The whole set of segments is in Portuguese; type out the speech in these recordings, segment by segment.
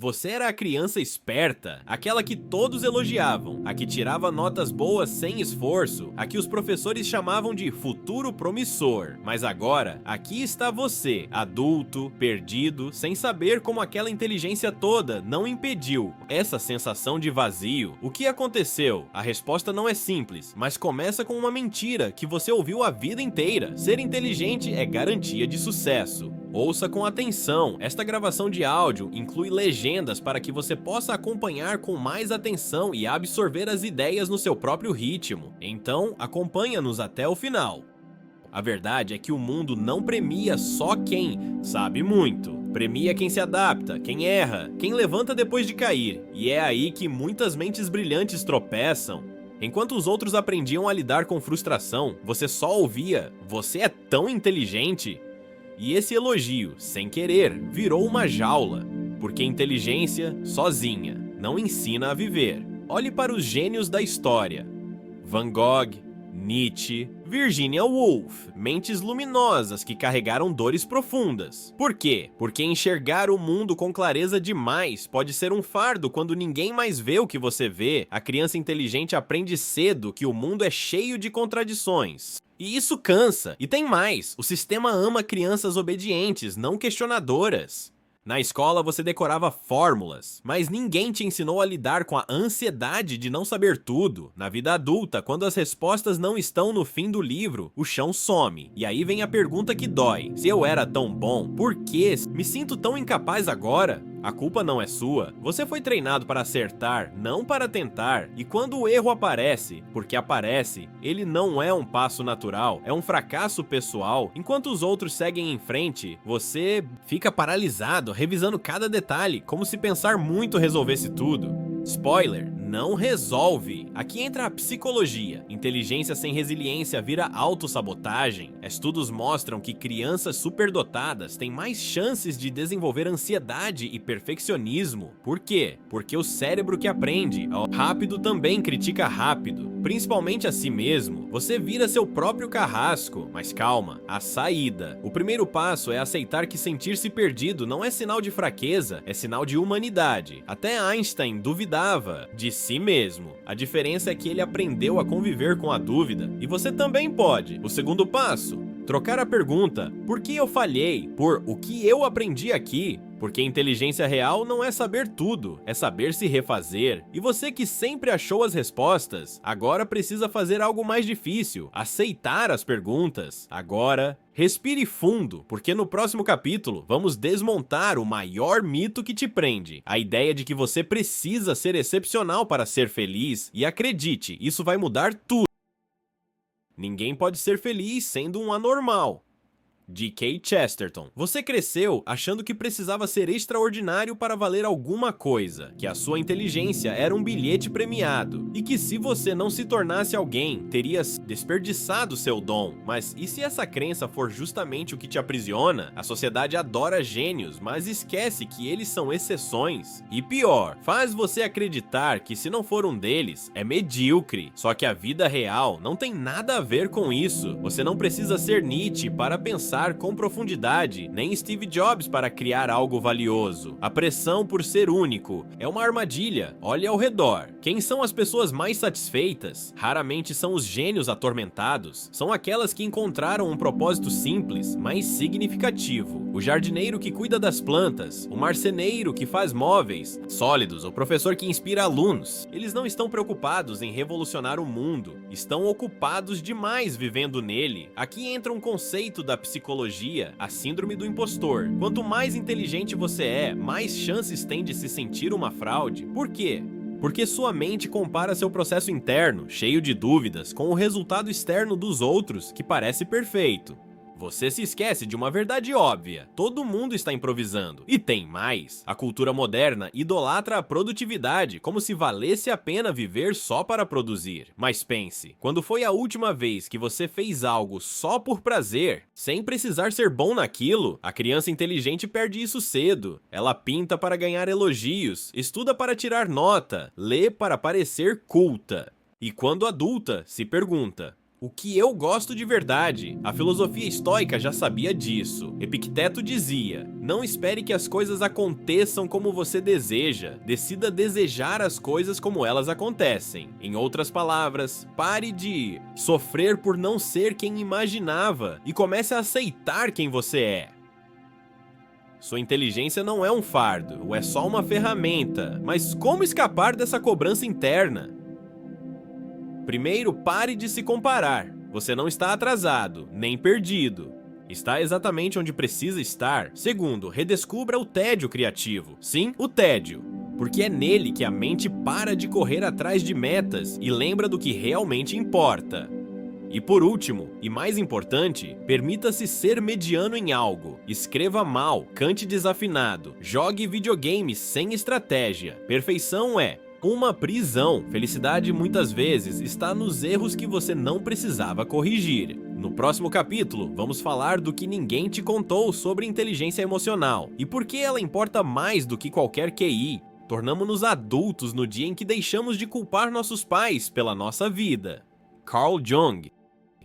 Você era a criança esperta, aquela que todos elogiavam, a que tirava notas boas sem esforço, a que os professores chamavam de futuro promissor. Mas agora, aqui está você, adulto, perdido, sem saber como aquela inteligência toda não impediu essa sensação de vazio. O que aconteceu? A resposta não é simples, mas começa com uma mentira que você ouviu a vida inteira. Ser inteligente é garantia de sucesso. Ouça com atenção, esta gravação de áudio inclui legendas para que você possa acompanhar com mais atenção e absorver as ideias no seu próprio ritmo. Então, acompanha-nos até o final. A verdade é que o mundo não premia só quem sabe muito. Premia quem se adapta, quem erra, quem levanta depois de cair. E é aí que muitas mentes brilhantes tropeçam. Enquanto os outros aprendiam a lidar com frustração, você só ouvia: "Você é tão inteligente". E esse elogio, sem querer, virou uma jaula, porque inteligência, sozinha, não ensina a viver. Olhe para os gênios da história: Van Gogh, Nietzsche, Virginia Woolf, mentes luminosas que carregaram dores profundas. Por quê? Porque enxergar o mundo com clareza demais pode ser um fardo quando ninguém mais vê o que você vê. A criança inteligente aprende cedo que o mundo é cheio de contradições. E isso cansa. E tem mais, o sistema ama crianças obedientes, não questionadoras. Na escola você decorava fórmulas, mas ninguém te ensinou a lidar com a ansiedade de não saber tudo. Na vida adulta, quando as respostas não estão no fim do livro, o chão some. E aí vem a pergunta que dói: se eu era tão bom, por que me sinto tão incapaz agora? A culpa não é sua. Você foi treinado para acertar, não para tentar. E quando o erro aparece, porque aparece, ele não é um passo natural, é um fracasso pessoal. Enquanto os outros seguem em frente, você fica paralisado, revisando cada detalhe, como se pensar muito resolvesse tudo. Spoiler, não resolve. Aqui entra a psicologia. Inteligência sem resiliência vira autossabotagem. Estudos mostram que crianças superdotadas têm mais chances de desenvolver ansiedade e perfeccionismo. Por quê? Porque o cérebro que aprende rápido também critica rápido, principalmente a si mesmo. Você vira seu próprio carrasco. Mas calma, a saída. O primeiro passo é aceitar que sentir-se perdido não é sinal de fraqueza, é sinal de humanidade. Até Einstein duvidava de si mesmo. A diferença é que ele aprendeu a conviver com a dúvida. E você também pode. O segundo passo: trocar a pergunta "por que eu falhei?" por "o que eu aprendi aqui?" Porque inteligência real não é saber tudo, é saber se refazer. E você que sempre achou as respostas, agora precisa fazer algo mais difícil: aceitar as perguntas. Agora, respire fundo, porque no próximo capítulo vamos desmontar o maior mito que te prende: a ideia de que você precisa ser excepcional para ser feliz. E acredite, isso vai mudar tudo. Ninguém pode ser feliz sendo um anormal. G.K. Chesterton. Você cresceu achando que precisava ser extraordinário para valer alguma coisa, que a sua inteligência era um bilhete premiado, e que se você não se tornasse alguém, terias desperdiçado seu dom. Mas e se essa crença for justamente o que te aprisiona? A sociedade adora gênios, mas esquece que eles são exceções. E pior, faz você acreditar que se não for um deles, é medíocre. Só que a vida real não tem nada a ver com isso. Você não precisa ser Nietzsche para pensar com profundidade, nem Steve Jobs para criar algo valioso. A pressão por ser único é uma armadilha. Olhe ao redor. Quem são as pessoas mais satisfeitas? Raramente são os gênios atormentados. São aquelas que encontraram um propósito simples, mas significativo. O jardineiro que cuida das plantas, o marceneiro que faz móveis sólidos, o professor que inspira alunos. Eles não estão preocupados em revolucionar o mundo, estão ocupados demais vivendo nele. Aqui entra um conceito da psicologia, a síndrome do impostor. Quanto mais inteligente você é, mais chances tem de se sentir uma fraude. Por quê? Porque sua mente compara seu processo interno, cheio de dúvidas, com o resultado externo dos outros, que parece perfeito. Você se esquece de uma verdade óbvia: todo mundo está improvisando. E tem mais: a cultura moderna idolatra a produtividade, como se valesse a pena viver só para produzir. Mas pense, quando foi a última vez que você fez algo só por prazer, sem precisar ser bom naquilo? A criança inteligente perde isso cedo. Ela pinta para ganhar elogios, estuda para tirar nota, lê para parecer culta. E quando adulta, se pergunta: O que eu gosto de verdade. A filosofia estoica já sabia disso. Epicteto dizia: não espere que as coisas aconteçam como você deseja. Decida desejar as coisas como elas acontecem. Em outras palavras, pare de sofrer por não ser quem imaginava e comece a aceitar quem você é. Sua inteligência não é um fardo, é só uma ferramenta. Mas como escapar dessa cobrança interna? Primeiro, pare de se comparar. Você não está atrasado, nem perdido. Está exatamente onde precisa estar. Segundo, redescubra o tédio criativo. Sim, o tédio. Porque é nele que a mente para de correr atrás de metas e lembra do que realmente importa. E por último, e mais importante, permita-se ser mediano em algo. Escreva mal, cante desafinado, jogue videogame sem estratégia. Perfeição é uma prisão. Felicidade muitas vezes está nos erros que você não precisava corrigir. No próximo capítulo, vamos falar do que ninguém te contou sobre inteligência emocional e por que ela importa mais do que qualquer QI. Tornamo-nos adultos no dia em que deixamos de culpar nossos pais pela nossa vida. Carl Jung.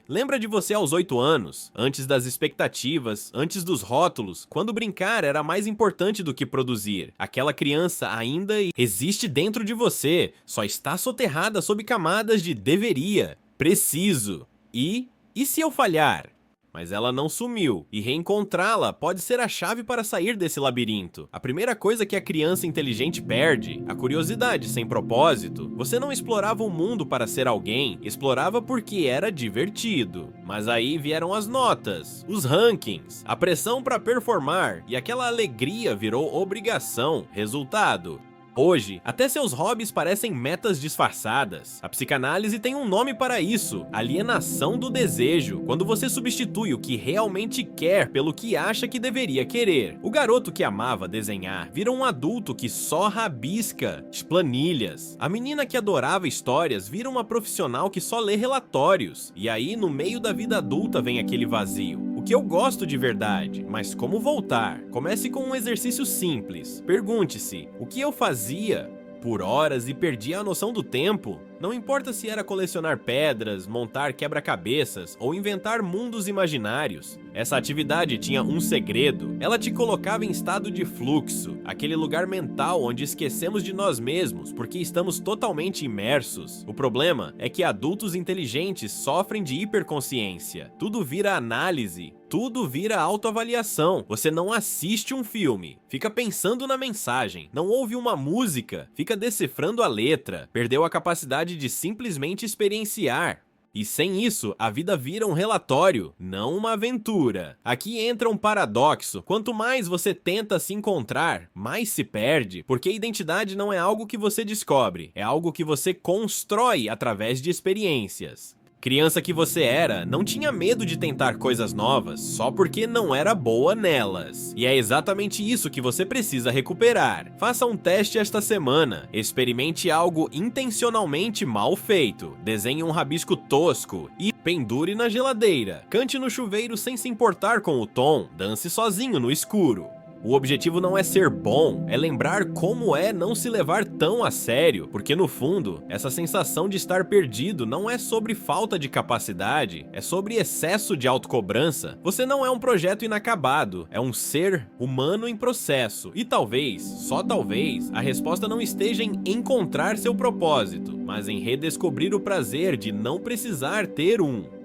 Lembra de você aos 8 anos, antes das expectativas, antes dos rótulos, quando brincar era mais importante do que produzir. Aquela criança ainda existe dentro de você, só está soterrada sob camadas de deveria, preciso e se eu falhar? Mas ela não sumiu, e reencontrá-la pode ser a chave para sair desse labirinto. A primeira coisa que a criança inteligente perde, a curiosidade sem propósito. Você não explorava o mundo para ser alguém, explorava porque era divertido. Mas aí vieram as notas, os rankings, a pressão para performar, e aquela alegria virou obrigação. Resultado: hoje, até seus hobbies parecem metas disfarçadas. A psicanálise tem um nome para isso: alienação do desejo, quando você substitui o que realmente quer pelo que acha que deveria querer. O garoto que amava desenhar vira um adulto que só rabisca planilhas. A menina que adorava histórias vira uma profissional que só lê relatórios. E aí, no meio da vida adulta, vem aquele vazio. O que eu gosto de verdade, mas como voltar? Comece com um exercício simples. Pergunte-se: o que eu fazia por horas e perdia a noção do tempo? Não importa se era colecionar pedras, montar quebra-cabeças ou inventar mundos imaginários. Essa atividade tinha um segredo: ela te colocava em estado de fluxo, aquele lugar mental onde esquecemos de nós mesmos porque estamos totalmente imersos. O problema é que adultos inteligentes sofrem de hiperconsciência. Tudo vira análise, tudo vira autoavaliação. Você não assiste um filme, fica pensando na mensagem. Não ouve uma música, fica decifrando a letra. Perdeu a capacidade de simplesmente experienciar. E sem isso, a vida vira um relatório, não uma aventura. Aqui entra um paradoxo: quanto mais você tenta se encontrar, mais se perde, porque identidade não é algo que você descobre, é algo que você constrói através de experiências. Criança que você era, não tinha medo de tentar coisas novas, só porque não era boa nelas. E é exatamente isso que você precisa recuperar. Faça um teste esta semana. Experimente algo intencionalmente mal feito. Desenhe um rabisco tosco e pendure na geladeira. Cante no chuveiro sem se importar com o tom. Dance sozinho no escuro. O objetivo não é ser bom, é lembrar como é não se levar tão a sério, porque no fundo, essa sensação de estar perdido não é sobre falta de capacidade, é sobre excesso de autocobrança. Você não é um projeto inacabado, é um ser humano em processo, e talvez, só talvez, a resposta não esteja em encontrar seu propósito, mas em redescobrir o prazer de não precisar ter um.